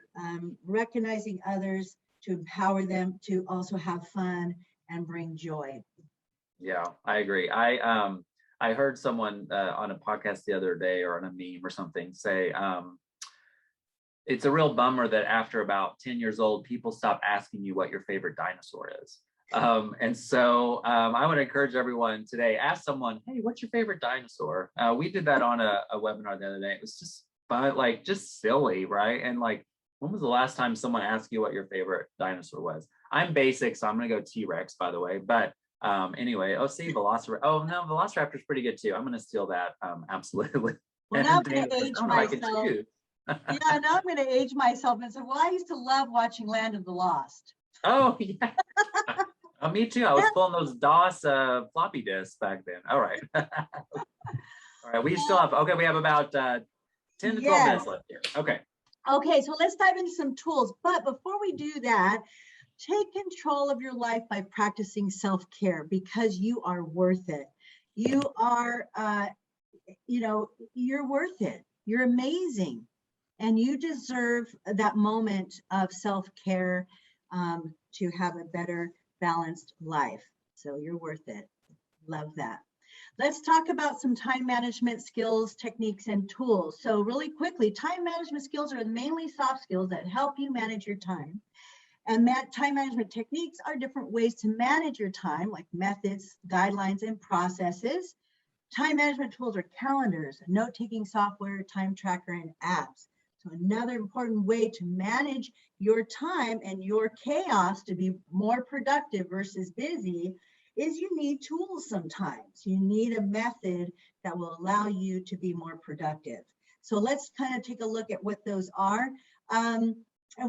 S3: recognizing others to empower them to also have fun and bring joy.
S2: Yeah, I agree. I heard someone on a podcast the other day, or on a meme or something, say it's a real bummer that after about 10 years old, people stop asking you what your favorite dinosaur is. And so I would encourage everyone today, ask someone, hey, what's your favorite dinosaur? We did that on a webinar the other day. It was just fun, like just silly, right? And like, when was the last time someone asked you what your favorite dinosaur was? I'm basic, so I'm gonna go T-Rex, by the way. But anyway, see, Velociraptor. Oh no, Velociraptor's pretty good too. I'm gonna steal that, absolutely.
S3: Well, now I'm going to age myself. Yeah, now I'm going to age myself and say, well, I used to love watching Land of the Lost.
S2: Oh, yeah. Me too. I was pulling those DOS floppy disks back then. All right. All right. We still have, okay, we have about 10 to 12 minutes left here. Okay.
S3: Okay, so let's dive into some tools. But before we do that, take control of your life by practicing self-care, because you are worth it. You are, you're worth it. You're amazing. And you deserve that moment of self-care to have a better balanced life. So you're worth it. Love that. Let's talk about some time management skills, techniques, and tools. So really quickly, time management skills are mainly soft skills that help you manage your time. And time management techniques are different ways to manage your time, like methods, guidelines, and processes. Time management tools are calendars, note-taking software, time tracker, and apps. So another important way to manage your time and your chaos to be more productive versus busy is you need tools sometimes. You need a method that will allow you to be more productive. So let's kind of take a look at what those are. And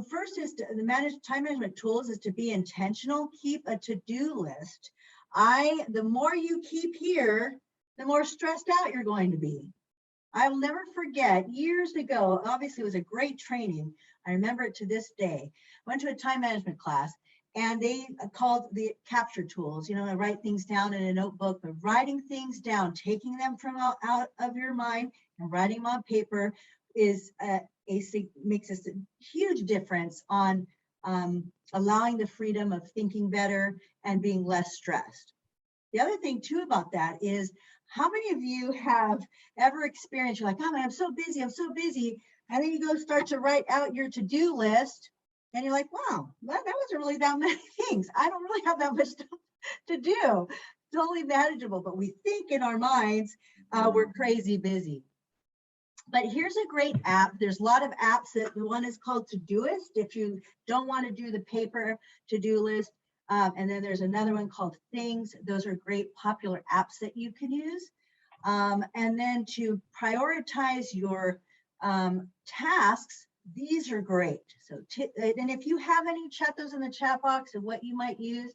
S3: first is time management tools is to be intentional. Keep a to-do list. The more you keep here, the more stressed out you're going to be. I will never forget, years ago, obviously it was a great training. I remember it to this day. I went to a time management class and they called the capture tools, I write things down in a notebook, but writing things down, taking them from out of your mind and writing them on paper makes a huge difference on allowing the freedom of thinking better and being less stressed. The other thing too about that is, how many of you have ever experienced, you're like, oh man, I'm so busy, and then you go start to write out your to-do list, and you're like, wow, that wasn't really that many things. I don't really have that much stuff to do. Totally manageable, but we think in our minds we're crazy busy. But here's a great app. There's a lot of apps. The one is called Todoist, if you don't want to do the paper to-do list. And then there's another one called Things. Those are great popular apps that you can use. And then to prioritize your tasks, these are great. So, and if you have any, chat those in the chat box of what you might use.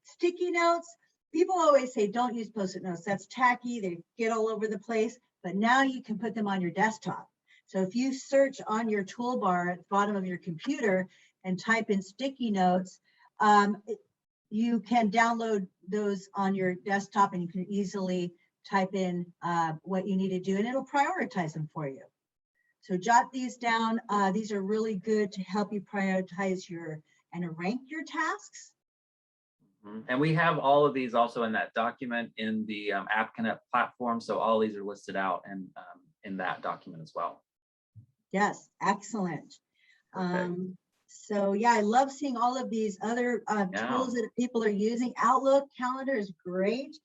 S3: Sticky notes. People always say, don't use Post-it notes. That's tacky. They get all over the place. But now you can put them on your desktop. So if you search on your toolbar at the bottom of your computer and type in sticky notes, you can download those on your desktop, and you can easily type in what you need to do, and it'll prioritize them for you. So jot these down. These are really good to help you prioritize and rank your tasks.
S2: And we have all of these also in that document in the APTConnect platform. So all these are listed out and in that document as well.
S3: Yes, excellent. So yeah, I love seeing all of these other tools that people are using. Outlook calendar is great.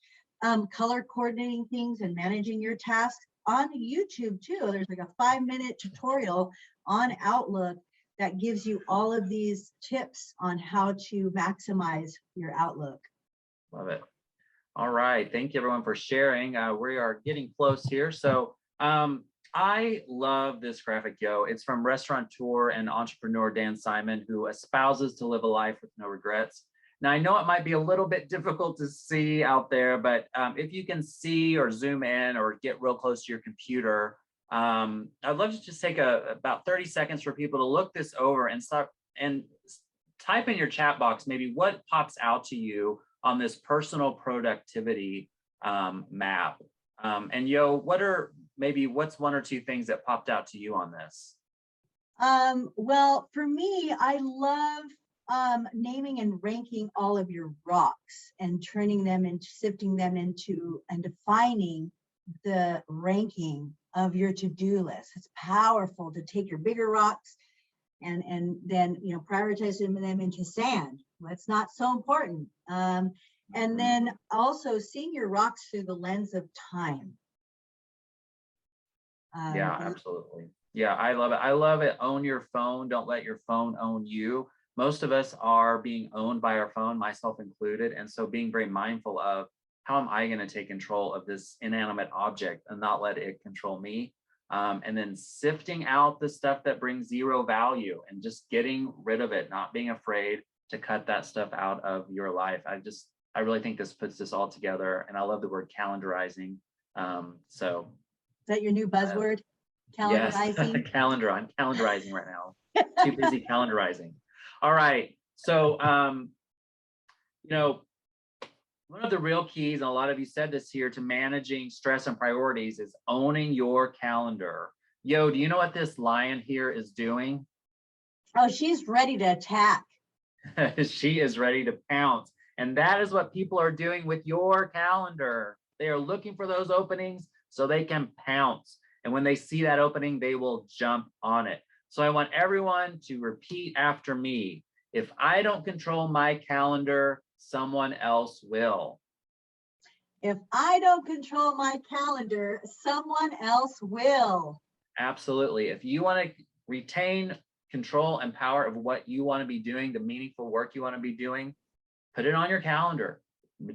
S3: Color coordinating things and managing your tasks. On YouTube too, there's like a 5-minute tutorial on Outlook that gives you all of these tips on how to maximize your Outlook.
S2: Love it. All right. Thank you everyone for sharing. We are getting close here. So I love this graphic, Yo. It's from restaurateur and entrepreneur Dan Simon, who espouses to live a life with no regrets. Now, I know it might be a little bit difficult to see out there, but if you can see or zoom in or get real close to your computer, I'd love to just take about 30 seconds for people to look this over and start and type in your chat box, maybe what pops out to you on this personal productivity map. And Yo, what's one or two things that popped out to you on this?
S3: Well, for me, I love naming and ranking all of your rocks and turning them and sifting them into and defining the ranking of your to-do list. It's powerful to take your bigger rocks and then prioritize them into sand. That's not so important. And then also seeing your rocks through the lens of time.
S2: Yeah, absolutely. Yeah, I love it. I love it. Own your phone. Don't let your phone own you. Most of us are being owned by our phone, myself included. And so being very mindful of how am I going to take control of this inanimate object and not let it control me. And then sifting out the stuff that brings zero value and just getting rid of it, not being afraid to cut that stuff out of your life. I really think this puts this all together. And I love the word calendarizing. So
S3: is that your new buzzword? Calendarizing?
S2: Yes, calendar. I'm calendarizing right now. Too busy calendarizing. All right. So, one of the real keys, and a lot of you said this here, to managing stress and priorities is owning your calendar. Yo, do you know what this lion here is doing?
S3: Oh, she's ready to attack.
S2: She is ready to pounce. And that is what people are doing with your calendar. They are looking for those openings so they can pounce. And when they see that opening, they will jump on it. So I want everyone to repeat after me. If I don't control my calendar, someone else will.
S3: If I don't control my calendar, someone else will.
S2: Absolutely. If you want to retain control and power of what you want to be doing, the meaningful work you want to be doing, put it on your calendar.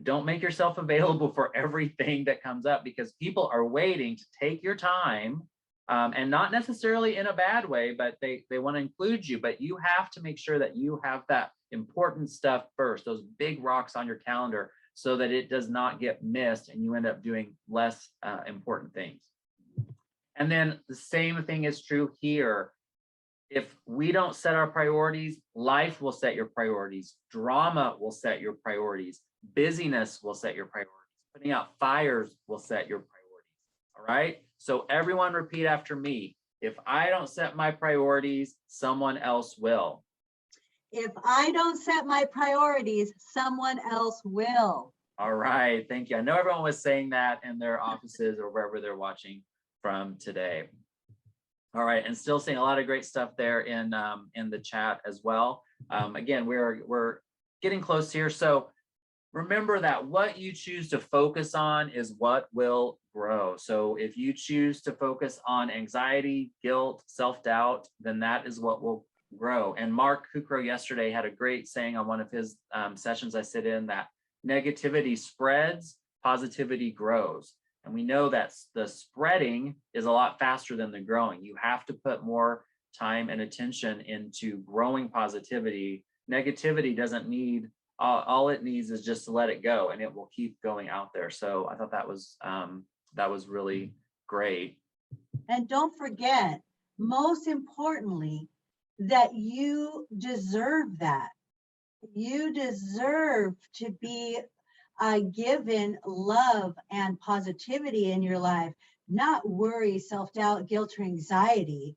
S2: Don't make yourself available for everything that comes up, because people are waiting to take your time, and not necessarily in a bad way, but they want to include you. But you have to make sure that you have that important stuff first, those big rocks on your calendar, so that it does not get missed and you end up doing less important things. And then the same thing is true here. If we don't set our priorities, life will set your priorities. Drama will set your priorities. Busyness will set your priorities. Putting out fires will set your priorities. All right. So everyone repeat after me. If I don't set my priorities, someone else will.
S3: If I don't set my priorities, someone else will.
S2: All right. Thank you. I know everyone was saying that in their offices or wherever they're watching from today. All right. And still seeing a lot of great stuff there in the chat as well. Again, we're getting close here. So remember that what you choose to focus on is what will grow. So if you choose to focus on anxiety, guilt, self-doubt, then that is what will grow. And Mark Kukro yesterday had a great saying on one of his sessions I sit in, that negativity spreads, positivity grows. And we know that the spreading is a lot faster than the growing. You have to put more time and attention into growing positivity. Negativity doesn't need, all it needs is just to let it go, and it will keep going out there. So I thought that was really great.
S3: And don't forget, most importantly, that you deserve that. You deserve to be given love and positivity in your life, not worry, self-doubt, guilt, or anxiety.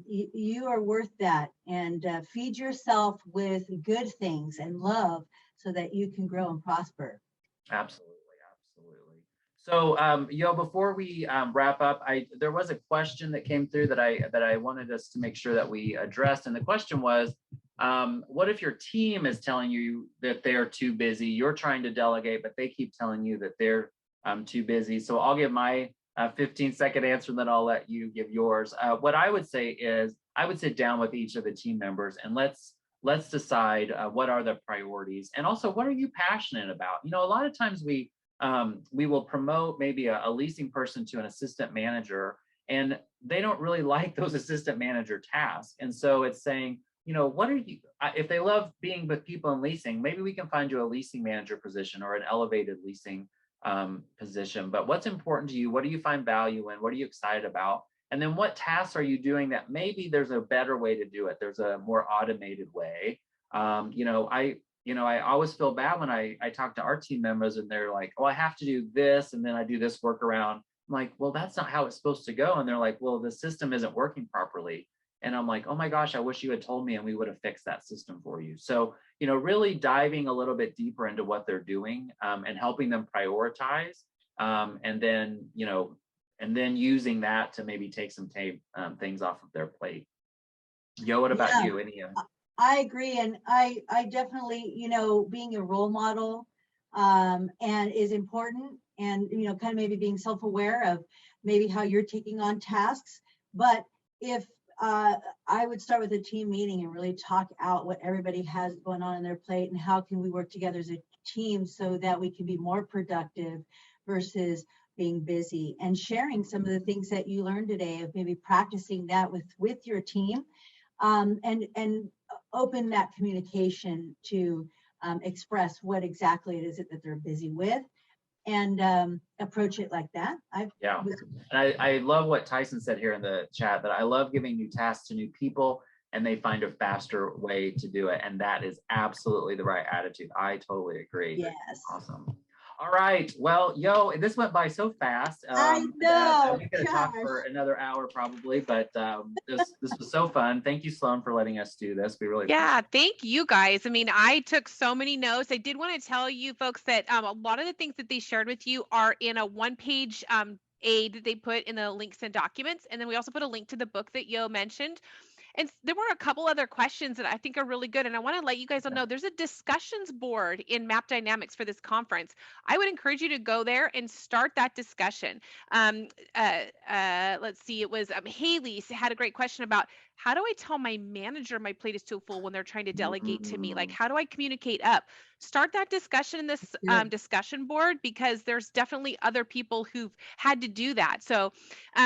S3: You are worth that, and feed yourself with good things and love so that you can grow and prosper.
S2: Absolutely. So, before we wrap up, there was a question that came through that I wanted us to make sure that we addressed, and the question was, what if your team is telling you that they're too busy? You're trying to delegate, but they keep telling you that they're too busy. So I'll give my 15-second answer, and then I'll let you give yours. What I would say is, I would sit down with each of the team members and let's let's decide what are the priorities, and also what are you passionate about. You know, a lot of times we will promote maybe a leasing person to an assistant manager, and they don't really like those assistant manager tasks. And so it's saying, you know, what are you, if they love being with people in leasing, maybe we can find you a leasing manager position or an elevated leasing position. But what's important to you? What do you find value in? What are you excited about? And then what tasks are you doing that maybe there's a better way to do it? There's a more automated way. You know, I always feel bad when I talk to our team members and they're like, oh, I have to do this, and then I do this workaround. I'm like, well, that's not how it's supposed to go. And they're like, well, the system isn't working properly. And I'm like, oh my gosh, I wish you had told me and we would have fixed that system for you. So, you know, really diving a little bit deeper into what they're doing and helping them prioritize. And then, you know, and then using that to maybe take some things off of their plate. Yo, what about you? Any?
S3: I agree. And I definitely, you know, being a role model and is important, and, you know, kind of maybe being self-aware of maybe how you're taking on tasks. But if I would start with a team meeting and really talk out what everybody has going on in their plate and how can we work together as a team so that we can be more productive versus being busy, and sharing some of the things that you learned today, of maybe practicing that with your team, and open that communication to express what exactly it is that they're busy with, and approach it like that.
S2: And I love what Tyson said here in the chat, that I love giving new tasks to new people and they find a faster way to do it. And that is absolutely the right attitude. I totally agree.
S3: Yes.
S2: Awesome. All right. Well, yo, this went by so fast.
S3: I know.
S2: We could have talked for another hour probably, but this was so fun. Thank you, Sloan, for letting us do this. We really
S1: Thank you guys. I mean, I took so many notes. I did want to tell you folks that a lot of the things that they shared with you are in a one-page aid that they put in the links and documents. And then we also put a link to the book that Yo mentioned. And there were a couple other questions that I think are really good. And I want to let you guys all know there's a discussions board in Map Dynamics for this conference. I would encourage you to go there and start that discussion. Let's see, it was Haley had a great question about, how do I tell my manager my plate is too full when they're trying to delegate to me? Like, how do I communicate up? Start that discussion in this discussion board, because there's definitely other people who've had to do that. So,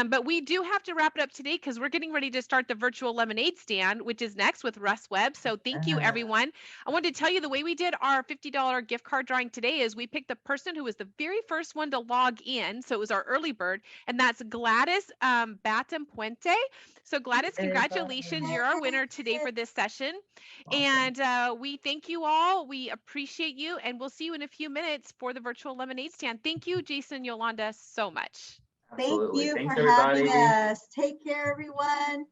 S1: but we do have to wrap it up today because we're getting ready to start the virtual lemonade stand, which is next with Russ Webb. So thank you, everyone. I wanted to tell you the way we did our $50 gift card drawing today is we picked the person who was the very first one to log in. So it was our early bird, and that's Gladys Batem Puente. So Gladys, congratulations. You're our winner today for this session. Awesome. And we thank you all. We appreciate you, and we'll see you in a few minutes for the virtual lemonade stand. Thank you, Jason, Yolanda, so much.
S3: Absolutely. Thank you for having us. Take care, everyone.